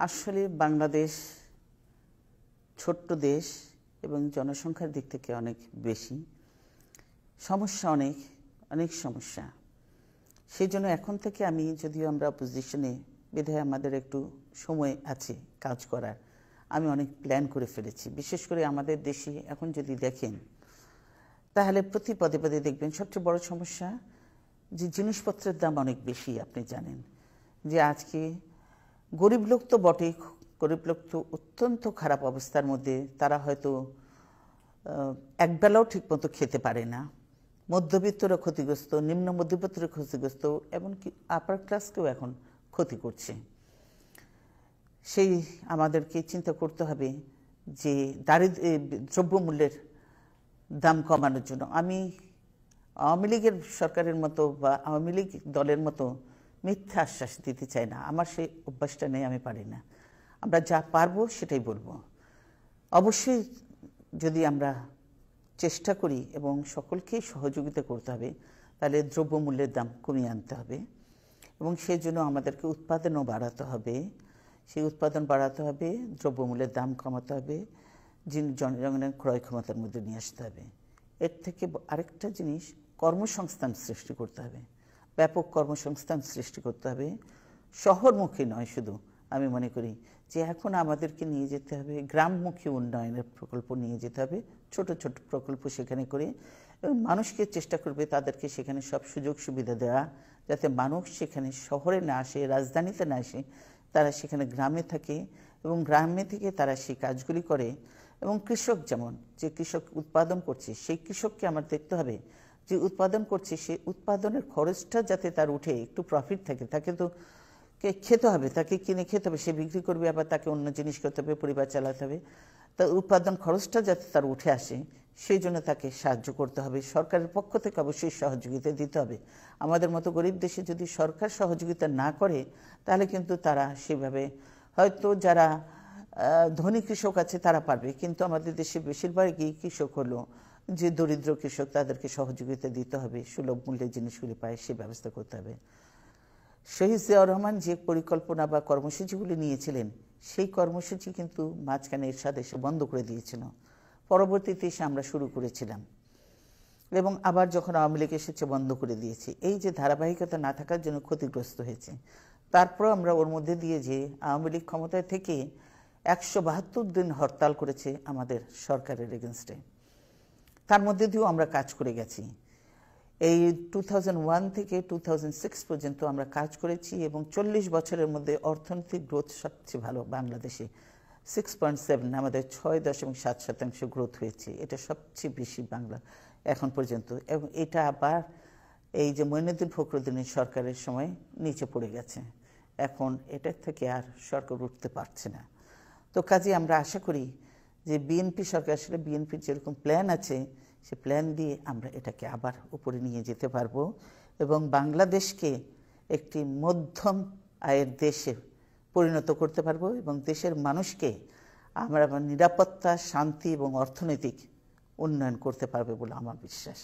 আসলে বাংলাদেশ ছোট্ট দেশ এবং জনসংখ্যার দিক থেকে অনেক বেশি সমস্যা, অনেক অনেক সমস্যা। সেই জন্য এখন থেকে আমি, যদিও আমরা অপোজিশনে, বিধায় আমাদের একটু সময় আছে কাজ করার, আমি অনেক প্ল্যান করে ফেলেছি। বিশেষ করে আমাদের দেশে এখন যদি দেখেন তাহলে প্রতি পদে পদে দেখবেন সবচেয়ে বড় সমস্যা যে জিনিসপত্রের দাম অনেক বেশি। আপনি জানেন যে আজকে গরিব লোক তো বটেই, গরিব লোক তো অত্যন্ত খারাপ অবস্থার মধ্যে, তারা হয়তো একবেলাও ঠিকমতো খেতে পারে না। মধ্যবিত্তরা ক্ষতিগ্রস্ত, নিম্ন মধ্যবিত্তরা ক্ষতিগ্রস্ত, এমনকি আপার ক্লাসকেও এখন ক্ষতি করছে। সেই আমাদেরকে চিন্তা করতে হবে যে দ্রব্যমূল্যের দাম কমানোর জন্য। আমি আওয়ামী লীগের সরকারের মতো বা আওয়ামী লীগ দলের মতো মিথ্যা আশ্বাস দিতে চাই না, আমার সেই অভ্যাসটা নেই, আমি পারি না। আমরা যা পারবো সেটাই বলবো। অবশ্যই যদি আমরা চেষ্টা করি এবং সকলকেই সহযোগিতা করতে হবে, তাহলে দ্রব্যমূল্যের দাম কমিয়ে আনতে হবে এবং সেই জন্য আমাদেরকে উৎপাদনও বাড়াতে হবে। সেই উৎপাদন বাড়াতে হবে, দ্রব্যমূল্যের দাম কমাতে হবে, জনগণের ক্রয় ক্ষমতার মধ্যে নিয়ে আসতে হবে। এর থেকে আরেকটা জিনিস, কর্মসংস্থান সৃষ্টি করতে হবে, ব্যাপক কর্মসংস্থান সৃষ্টি করতে হবে। শহরমুখী নয় শুধু, আমি মনে করি যে এখন আমাদেরকে নিয়ে যেতে হবে গ্রামমুখী উন্নয়নের প্রকল্প নিয়ে যেতে হবে, ছোট ছোট প্রকল্প সেখানে করে, এবং মানুষকে চেষ্টা করবে তাদেরকে সেখানে সব সুযোগ সুবিধা দেওয়া, যাতে মানুষ সেখানে শহরে না আসে, রাজধানীতে না আসে, তারা সেখানে গ্রামে থাকে এবং গ্রামে থেকে তারা সেই কাজগুলি করে। এবং কৃষক, যেমন যে কৃষক উৎপাদন করছে সেই কৃষককে আমার দেখতে হবে যে উৎপাদন করছে সেই উৎপাদনের খরচটা যাতে তার উঠে একটু প্রফিট থাকে। তাকে তো খেতে হবে, তাকে কিনে খেতে হবে, সে বিক্রি করবে, আবার তাকে অন্য জিনিস করতে হবে, পরিবার চালাতে হবে। তার উৎপাদন খরচটা যাতে তার উঠে আসে সেই জন্য তাকে সাহায্য করতে হবে। সরকারের পক্ষ থেকে অবশ্যই সহযোগিতা দিতে হবে। আমাদের মতো গরিব দেশে যদি সরকার সহযোগিতা না করে তাহলে কিন্তু তারা সেভাবে, হয়তো যারা ধনী কৃষক আছে তারা পারবে, কিন্তু আমাদের দেশে বেশিরভাগই কৃষক হলো যে দরিদ্র কৃষক, তাদেরকে সহযোগিতা দিতে হবে, সুলভ মূল্যের জিনিসগুলি পায় সে ব্যবস্থা করতে হবে। শহীদ জিয়াউর রহমান যে পরিকল্পনা বা কর্মসূচিগুলি নিয়েছিলেন সেই কর্মসূচি কিন্তু মাঝখানে এরশাদ এসে বন্ধ করে দিয়েছিল, পরবর্তীতে এসে আমরা শুরু করেছিলাম এবং আবার যখন আওয়ামী লীগ এসেছে বন্ধ করে দিয়েছে। এই যে ধারাবাহিকতা না থাকার জন্য ক্ষতিগ্রস্ত হয়েছে। তারপর আমরা ওর মধ্যে দিয়ে যে আওয়ামী লীগ ক্ষমতায় থেকে 172 দিন হরতাল করেছে আমাদের সরকারের এগেনস্টে, তার মধ্যে দিয়েও আমরা কাজ করে গেছি। এই 2001 থেকে 2006 পর্যন্ত আমরা কাজ করেছি এবং 40 বছরের মধ্যে অর্থনৈতিক গ্রোথ সবচেয়ে ভালো বাংলাদেশে 6.7, আমাদের 6.7% গ্রোথ হয়েছে। এটা সবচেয়ে বেশি বাংলা এখন পর্যন্ত। এবং এটা আবার এই যে মঈনুদ্দিন ফখরুদ্দিনের সরকারের সময় নিচে পড়ে গেছে, এখন এটার থেকে আর সরকার উঠতে পারছে না। তো কাজে আমরা আশা করি যে বিএনপি সরকার, আসলে বিএনপির যেরকম প্ল্যান আছে সে প্ল্যান দিয়ে আমরা এটাকে আবার উপরে নিয়ে যেতে পারবো এবং বাংলাদেশকে একটি মধ্যম আয়ের দেশে পরিণত করতে পারবো এবং দেশের মানুষকে আমরা নিরাপত্তা, শান্তি এবং অর্থনৈতিক উন্নয়ন করতে পারবে বলে আমার বিশ্বাস।